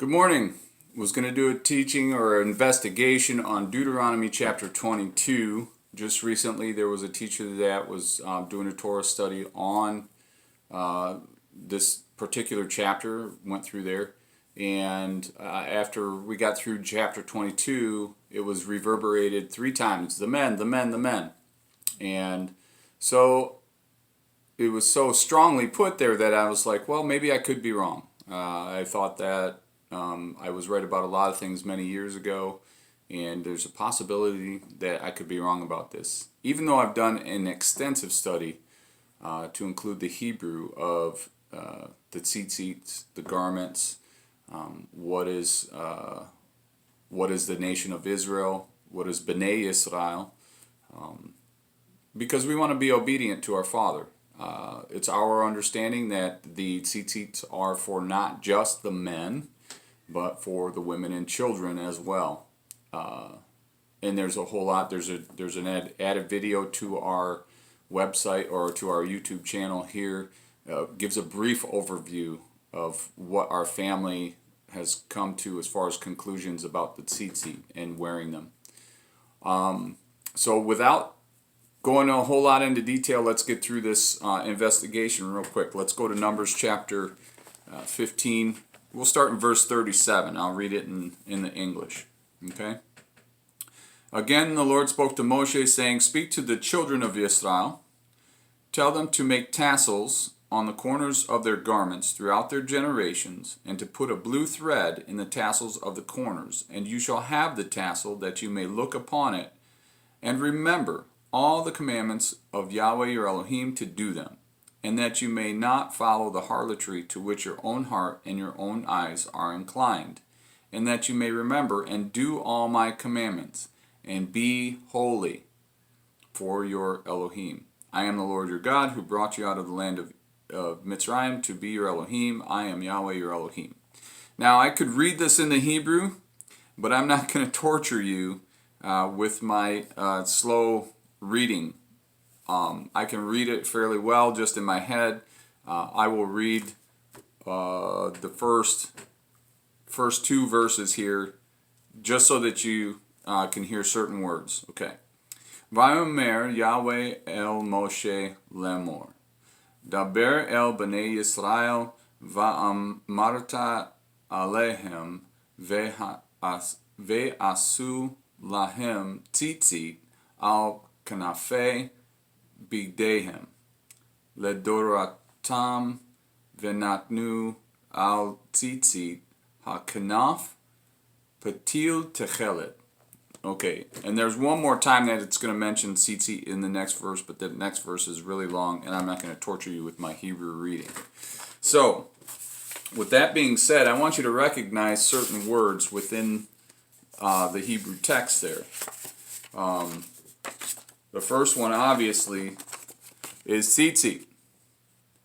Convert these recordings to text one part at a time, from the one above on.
Good morning. Was going to do a teaching or investigation on Deuteronomy chapter 22. Just recently there was a teacher that was doing a Torah study on this particular chapter, went through there, and after we got through chapter 22, it was reverberated 3 times, the men, the men, the men. And so it was so strongly put there that I was like, well, maybe I could be wrong. I thought that I was right about a lot of things many years ago, and there's a possibility that I could be wrong about this. Even though I've done an extensive study to include the Hebrew of the tzitzit, the garments, what is the nation of Israel, what is Bnei Israel, because we want to be obedient to our Father. It's our understanding that the tzitzit are for not just the men, but for the women and children as well. And there's a whole lot. There's an added video to our website or to our YouTube channel here. Gives a brief overview of what our family has come to as far as conclusions about the tzitzit and wearing them. So without going a whole lot into detail, let's get through this investigation real quick. Let's go to Numbers chapter 15. We'll start in verse 37. I'll read it in the English. Okay? Again, the Lord spoke to Moshe, saying, "Speak to the children of Israel. Tell them to make tassels on the corners of their garments throughout their generations, and to put a blue thread in the tassels of the corners. And you shall have the tassel, that you may look upon it, and remember all the commandments of Yahweh your Elohim to do them, and that you may not follow the harlotry to which your own heart and your own eyes are inclined, and that you may remember and do all my commandments, and be holy for your Elohim. I am the Lord your God, who brought you out of the land of Mitzrayim to be your Elohim. I am Yahweh your Elohim." Now, I could read this in the Hebrew, but I'm not going to torture you with my slow reading. I can read it fairly well just in my head. I will read the first 2 verses here just so that you can hear certain words. Okay. Vayomer Yahweh el Moshe lemor. Daber el bnei Yisrael va'amarta alehem ve'asu lahem tzitzit al kanafei bigdehem ledoratam venatnu al tzitzit hakanaf patil techelet. Okay, and there's one more time that it's going to mention tzitzit in the next verse, but the next verse is really long, and I'm not going to torture you with my Hebrew reading. So, with that being said, I want you to recognize certain words within the Hebrew text there. The first one, obviously, is tzitzit.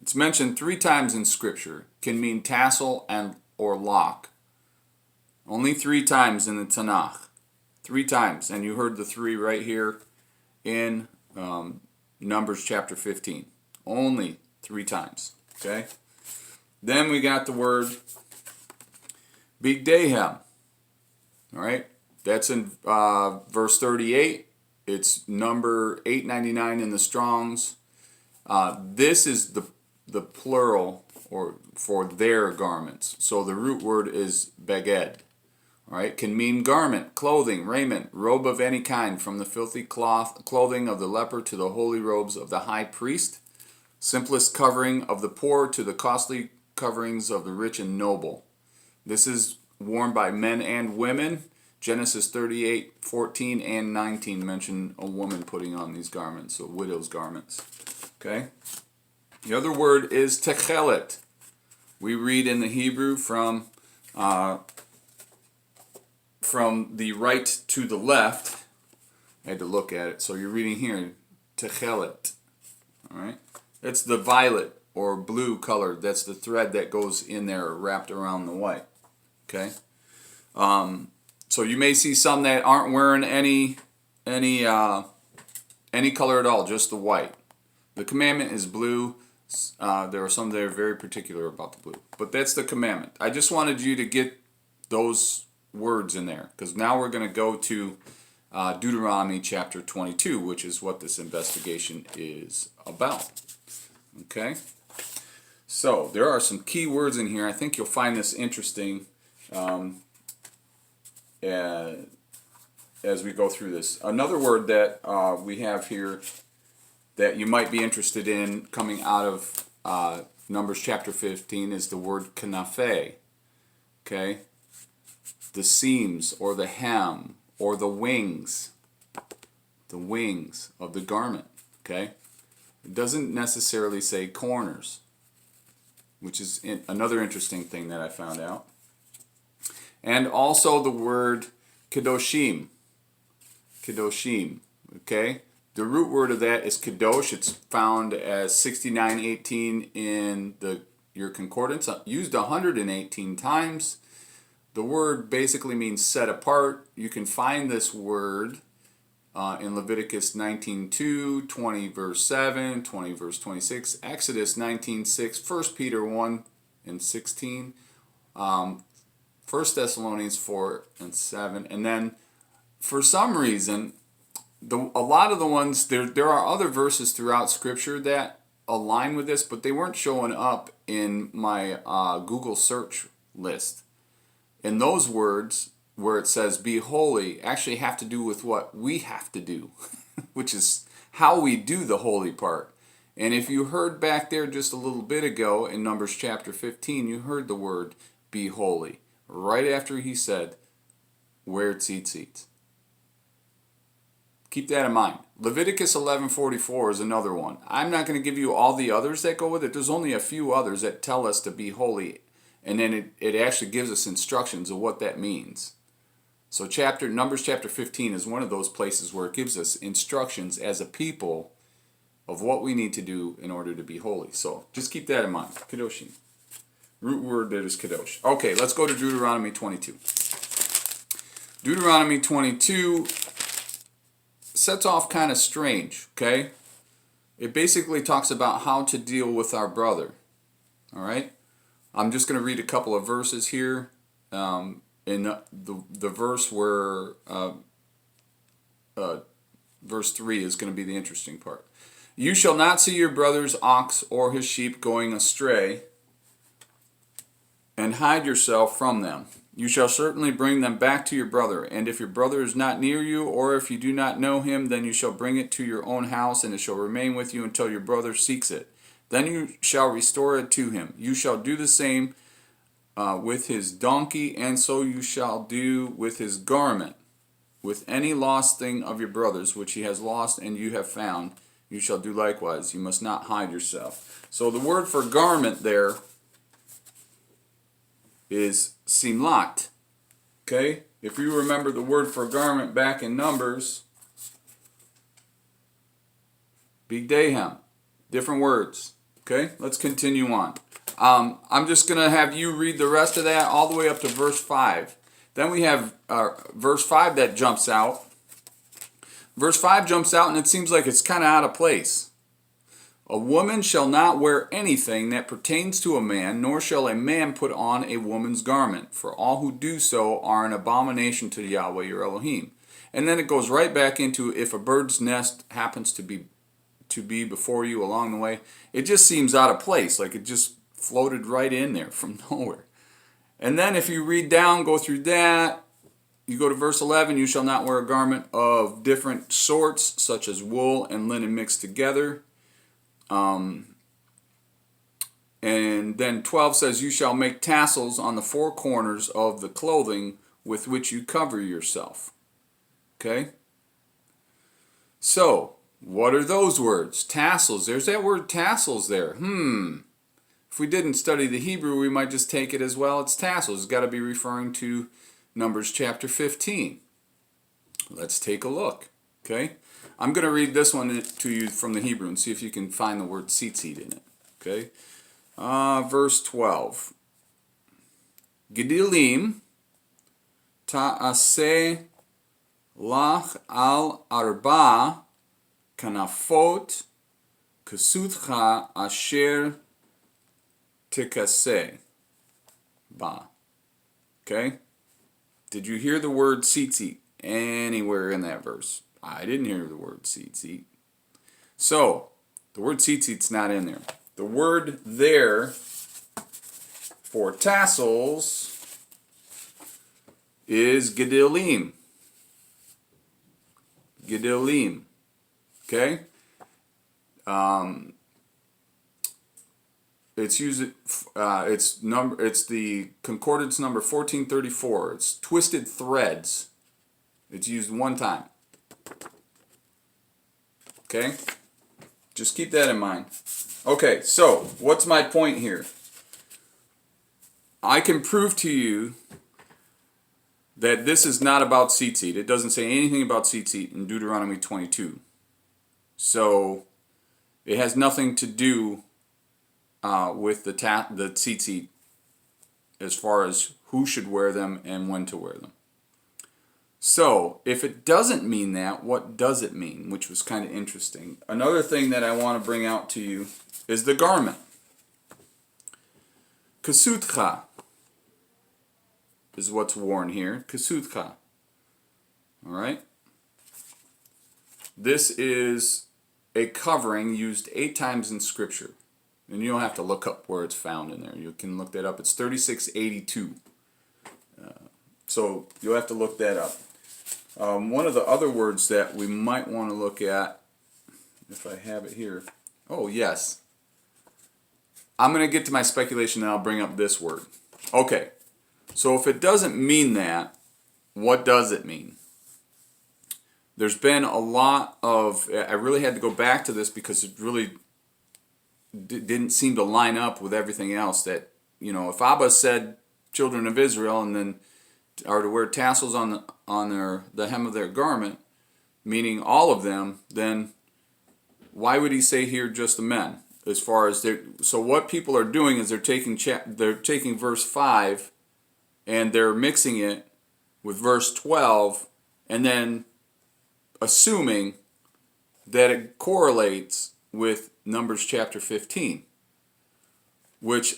It's mentioned 3 times in Scripture. Can mean tassel and or lock. Only 3 times in the Tanakh. 3 times. And you heard the 3 right here in Numbers chapter 15. Only 3 times. Okay? Then we got the word bigdehem. Alright? That's in verse 38. It's number 899 in the Strongs. This is the plural or for their garments. So the root word is beged. All right, can mean garment, clothing, raiment, robe of any kind, from the filthy clothing of the leper to the holy robes of the high priest, simplest covering of the poor to the costly coverings of the rich and noble. This is worn by men and women. Genesis 38:14 and 19 mention a woman putting on these garments, so widow's garments. Okay? The other word is techelet. We read in the Hebrew from the right to the left. I had to look at it. So you're reading here, techelet. All right? It's the violet or blue color. That's the thread that goes in there wrapped around the white. Okay? So you may see some that aren't wearing any color at all, just the white. The commandment is blue. There are some that are very particular about the blue. But that's the commandment. I just wanted you to get those words in there, because now we're going to go to Deuteronomy chapter 22, which is what this investigation is about. Okay? So, there are some key words in here. I think you'll find this interesting as we go through this. Another word that we have here that you might be interested in coming out of Numbers chapter 15 is the word kanafe. Okay? The seams or the hem or the wings of the garment. Okay? It doesn't necessarily say corners, which is another interesting thing that I found out. And also the word kedoshim. Kedoshim. Okay? The root word of that is kadosh. It's found as 6918 in your concordance, used 118 times. The word basically means set apart. You can find this word in Leviticus 19:2, 20 verse 7, 20 verse 26, Exodus 19:6, 1 Peter 1:16, 1 Thessalonians 4:7, and then for some reason, a lot of the ones, there are other verses throughout Scripture that align with this, but they weren't showing up in my Google search list. And those words, where it says be holy, actually have to do with what we have to do, which is how we do the holy part. And if you heard back there just a little bit ago in Numbers chapter 15, you heard the word be holy, right after he said, wear tzitzit. Keep that in mind. Leviticus 11:44 is another one. I'm not going to give you all the others that go with it. There's only a few others that tell us to be holy. And then it actually gives us instructions of what that means. So Numbers chapter 15 is one of those places where it gives us instructions as a people of what we need to do in order to be holy. So just keep that in mind. Kedoshim. Root word that is kadosh. Okay, let's go to Deuteronomy 22. Deuteronomy 22 sets off kind of strange, okay? It basically talks about how to deal with our brother. All right? I'm just going to read a couple of verses here. In the verse where verse 3 is going to be the interesting part. You shall not see your brother's ox or his sheep going astray, and hide yourself from them. You shall certainly bring them back to your brother. And if your brother is not near you, or if you do not know him, then you shall bring it to your own house, and it shall remain with you until your brother seeks it. Then you shall restore it to him. You shall do the same with his donkey, and so you shall do with his garment. With any lost thing of your brother's, which he has lost and you have found, you shall do likewise. You must not hide yourself. So the word for garment there is simlat. Okay? If you remember the word for garment back in Numbers, bigdehem. Different words. Okay? Let's continue on. I'm just going to have you read the rest of that all the way up to verse 5. Then we have verse 5 that jumps out. Verse 5 jumps out and it seems like it's kind of out of place. A woman shall not wear anything that pertains to a man, nor shall a man put on a woman's garment, for all who do so are an abomination to Yahweh your Elohim. And then it goes right back into if a bird's nest happens to be before you along the way. It just seems out of place, like it just floated right in there from nowhere. And then if you read down, go through that, you go to verse 11, you shall not wear a garment of different sorts, such as wool and linen mixed together. And then 12 says, you shall make tassels on the four corners of the clothing with which you cover yourself. Okay? So, what are those words? Tassels. There's that word tassels there. If we didn't study the Hebrew, we might just take it as, well, it's tassels. It's got to be referring to Numbers chapter 15. Let's take a look. Okay? I'm going to read this one to you from the Hebrew and see if you can find the word tzitzit in it. Okay? Verse 12. Gedilim ta'aseh lach al arba kanafot kesutcha asher tikaseh ba. Okay? Did you hear the word tzitzit anywhere in that verse? I didn't hear the word tzitzit. So, the word tzitzit's not in there. The word there for tassels is gedolim. Gedolim. Okay? It's used. It's the concordance number 1434. It's twisted threads. It's used one time. Okay? Just keep that in mind. Okay, so what's my point here? I can prove to you that this is not about tzitzit. It doesn't say anything about tzitzit in Deuteronomy 22. So it has nothing to do with the tzitzit as far as who should wear them and when to wear them. So if it doesn't mean that, what does it mean? Which was kind of interesting. Another thing that I want to bring out to you is the garment. Kasutcha is what's worn here. Kasutcha. Alright? This is a covering used 8 times in Scripture. And you don't have to look up where it's found in there. You can look that up. It's 3682. So you'll have to look that up. One of the other words that we might want to look at, if I have it here. Oh, yes. I'm going to get to my speculation and I'll bring up this word. Okay. So if it doesn't mean that, what does it mean? There's been a lot of, I really had to go back to this because it really didn't seem to line up with everything else. That, you know, if Abba said children of Israel and then are to wear tassels on the hem of their garment, meaning all of them, then why would he say here just the men? As far as so what people are doing is they're taking verse 5 and they're mixing it with verse 12 and then assuming that it correlates with Numbers chapter 15, which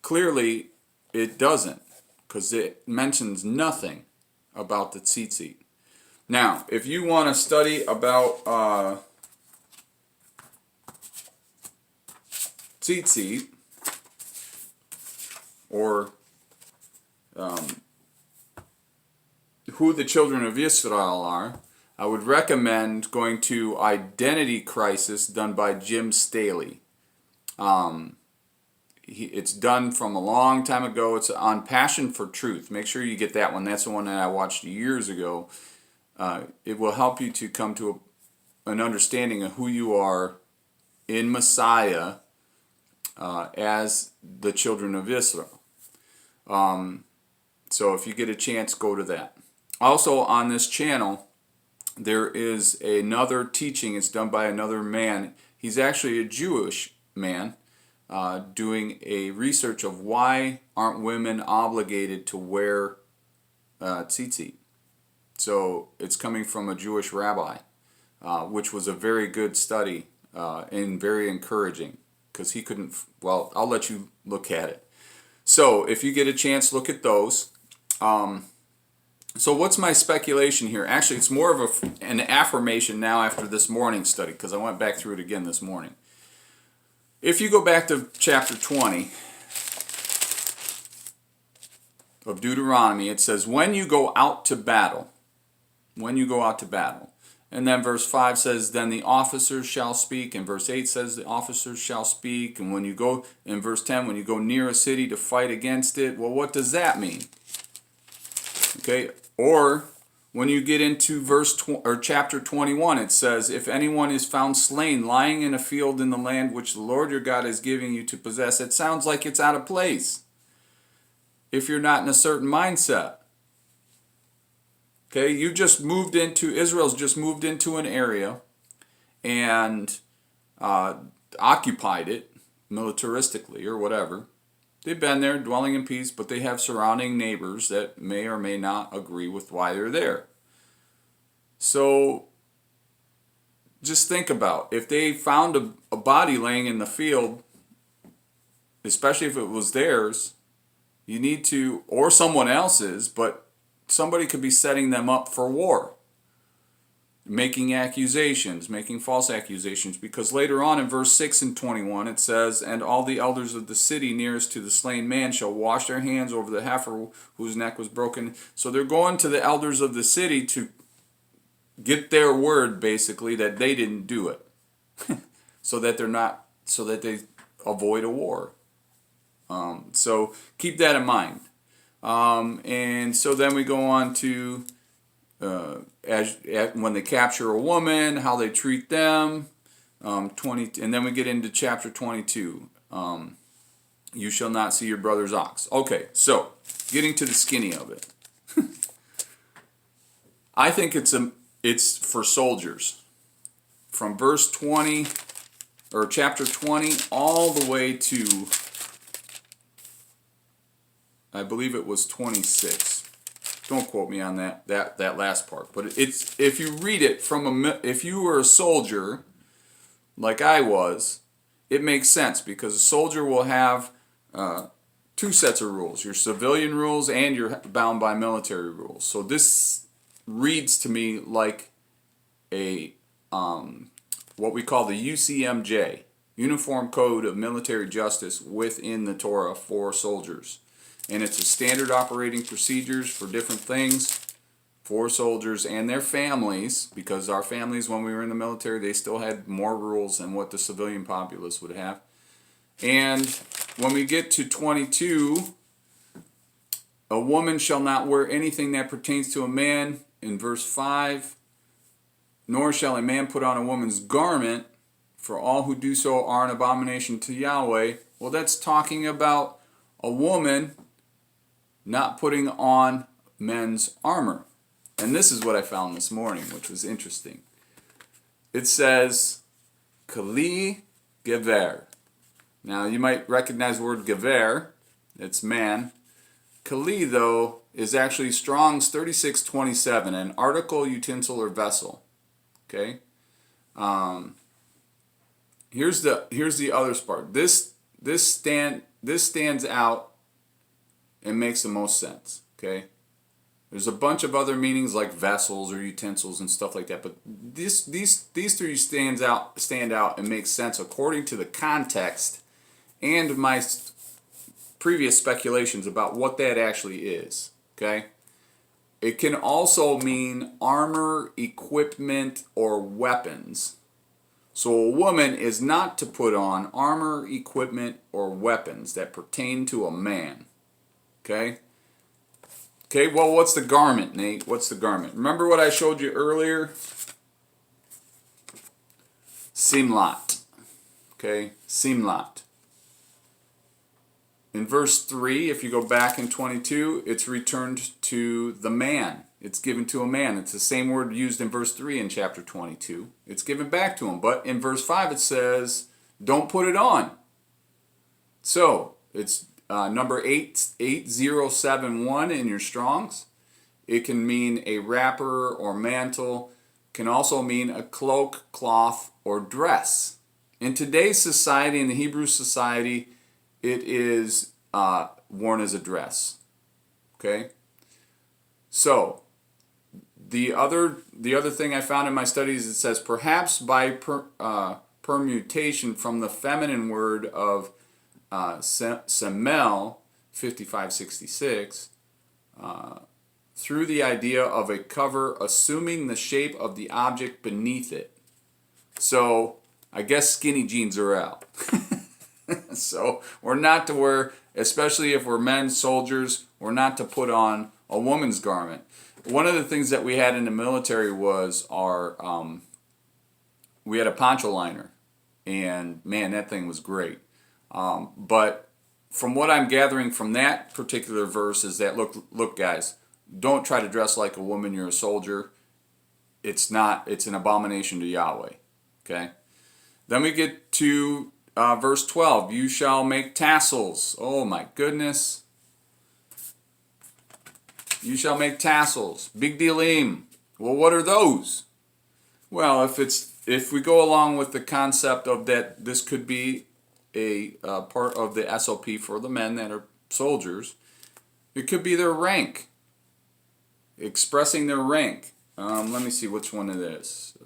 clearly it doesn't, because it mentions nothing about the tzitzit. Now, if you want to study about tzitzit, or who the children of Israel are, I would recommend going to Identity Crisis, done by Jim Staley. It's done from a long time ago. It's on Passion for Truth. Make sure you get that one. That's the one that I watched years ago. It will help you to come to an understanding of who you are in Messiah as the children of Israel. So if you get a chance, go to that. Also on this channel, there is another teaching. It's done by another man. He's actually a Jewish man doing a research of why aren't women obligated to wear tzitzit. So it's coming from a Jewish rabbi, which was a very good study and very encouraging, because he couldn't, well, I'll let you look at it. So if you get a chance, look at those. So what's my speculation here? Actually, it's more of an affirmation now after this morning study, because I went back through it again this morning. If you go back to chapter 20 of Deuteronomy, it says, when you go out to battle, and then verse 5 says, then the officers shall speak, and verse 8 says the officers shall speak, and when you go, in verse 10, when you go near a city to fight against it, well, what does that mean? Okay, or when you get into chapter 21, it says, if anyone is found slain lying in a field in the land which the Lord your God is giving you to possess, it sounds like it's out of place if you're not in a certain mindset. Okay, Israel's just moved into an area and occupied it militaristically or whatever. They've been there dwelling in peace, but they have surrounding neighbors that may or may not agree with why they're there. So just think about, if they found a body laying in the field, especially if it was theirs, you need to, or someone else's, but somebody could be setting them up for war, making accusations, making false accusations, because later on in verse 6 and 21 it says, "And all the elders of the city nearest to the slain man shall wash their hands over the heifer whose neck was broken." So they're going to the elders of the city to get their word, basically, that they didn't do it, so that they avoid a war. So keep that in mind. And so then we go on to when they capture a woman, how they treat them. 20, and then we get into chapter 22. You shall not see your brother's ox. Okay, so getting to the skinny of it. I think it's for soldiers. From verse 20 or chapter 20 all the way to, I believe it was 26. Don't quote me on that last part. But it's, if you read it if you were a soldier like I was, it makes sense, because a soldier will have two sets of rules: your civilian rules and you're bound by military rules. So this reads to me like a what we call the UCMJ, Uniform Code of Military Justice, within the Torah for soldiers. And it's a standard operating procedures for different things for soldiers and their families, because our families, when we were in the military, they still had more rules than what the civilian populace would have. And when we get to 22, a woman shall not wear anything that pertains to a man, in verse 5, nor shall a man put on a woman's garment, for all who do so are an abomination to Yahweh. Well, that's talking about a woman not putting on men's armor. And this is what I found this morning, which was interesting. It says, Kali Gever. Now, you might recognize the word Gever. It's man. Kali, though, is actually Strong's 3627, an article, utensil, or vessel. Okay? Here's the other part. This stands out and makes the most sense. Okay? There's a bunch of other meanings like vessels or utensils and stuff like that, but these three stand out and make sense according to the context and my previous speculations about what that actually is. Okay? It can also mean armor, equipment, or weapons. So a woman is not to put on armor, equipment, or weapons that pertain to a man. Okay? Okay, well, what's the garment, Nate? What's the garment? Remember what I showed you earlier? Simlat. Okay, simlat. In verse 3, if you go back in 22, it's returned to the man. It's given to a man. It's the same word used in verse 3 in chapter 22. It's given back to him. But in verse 5 it says, don't put it on. So, it's number 8071 in your Strongs. It can mean a wrapper or mantle. Can also mean a cloak, cloth, or dress. In today's society, in the Hebrew society, it is worn as a dress. Okay? So, the other thing I found in my studies, it says, perhaps by permutation from the feminine word of semel, 5566, through the idea of a cover assuming the shape of the object beneath it. So, I guess skinny jeans are out. So, we're not to wear, especially if we're men soldiers, we're not to put on a woman's garment. One of the things that we had in the military was we had a poncho liner, and man, that thing was great. But from what I'm gathering from that particular verse is that, look guys, don't try to dress like a woman, you're a soldier. It's an abomination to Yahweh. Okay? Then we get to verse 12. You shall make tassels. Oh my goodness. You shall make tassels. Big dealim. Well, what are those? Well, if we go along with the concept of that this could be a part of the SOP for the men that are soldiers, it could be their rank. expressing their rank. Let me see which one it is.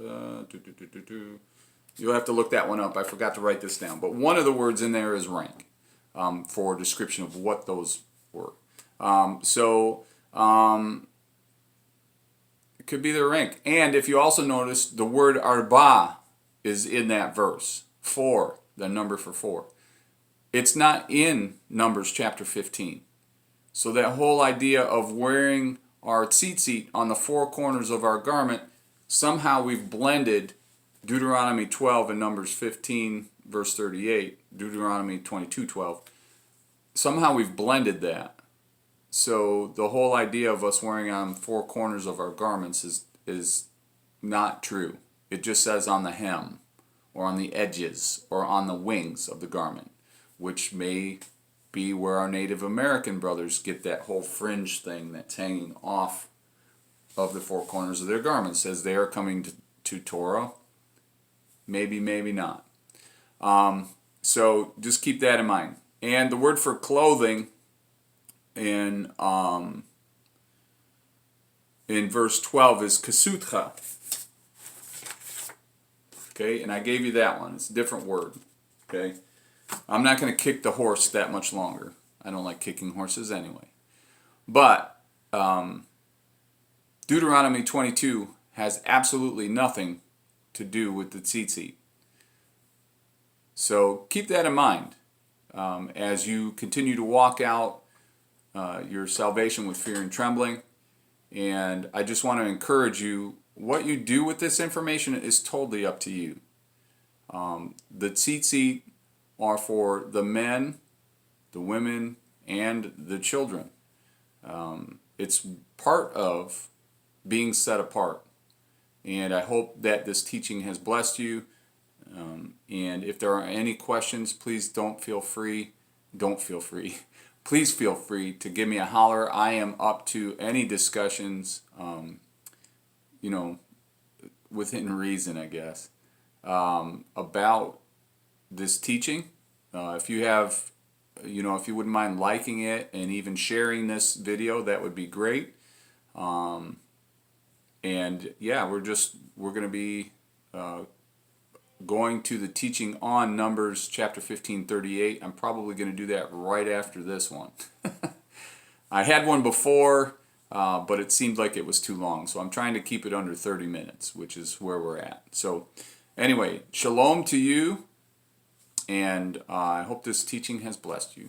You'll have to look that one up. I forgot to write this down. But one of the words in there is rank, for a description of what those were. It could be their rank. And if you also notice, the word arba is in that verse. 4, the number for 4. It's not in Numbers chapter 15. So that whole idea of wearing our tzitzit on the 4 corners of our garment, somehow we've blended Deuteronomy 12 and Numbers 15, verse 38, Deuteronomy 22:12. Somehow we've blended that. So the whole idea of us wearing on 4 corners of our garments is not true. It just says on the hem, or on the edges, or on the wings of the garment, which may be where our Native American brothers get that whole fringe thing that's hanging off of the 4 corners of their garments as they are coming to Torah. Maybe, maybe not. So just keep that in mind. And the word for clothing in verse 12 is kasutcha. Okay, and I gave you that one. It's a different word. Okay, I'm not going to kick the horse that much longer. I don't like kicking horses anyway. But Deuteronomy 22 has absolutely nothing to do with the tzitzit. So keep that in mind as you continue to walk out your salvation with fear and trembling. And I just want to encourage you, what you do with this information is totally up to you. The tzitzit are for the men, the women, and the children. It's part of being set apart. And I hope that this teaching has blessed you. And if there are any questions, please feel free to give me a holler. I am up to any discussions, within reason, I guess, about this teaching. If you have, if you wouldn't mind liking it and even sharing this video, that would be great. And yeah, we're going to be going to the teaching on Numbers chapter 15:38. I'm probably going to do that right after this one. I had one before, but it seemed like it was too long. So I'm trying to keep it under 30 minutes, which is where we're at. So anyway, shalom to you, and I hope this teaching has blessed you.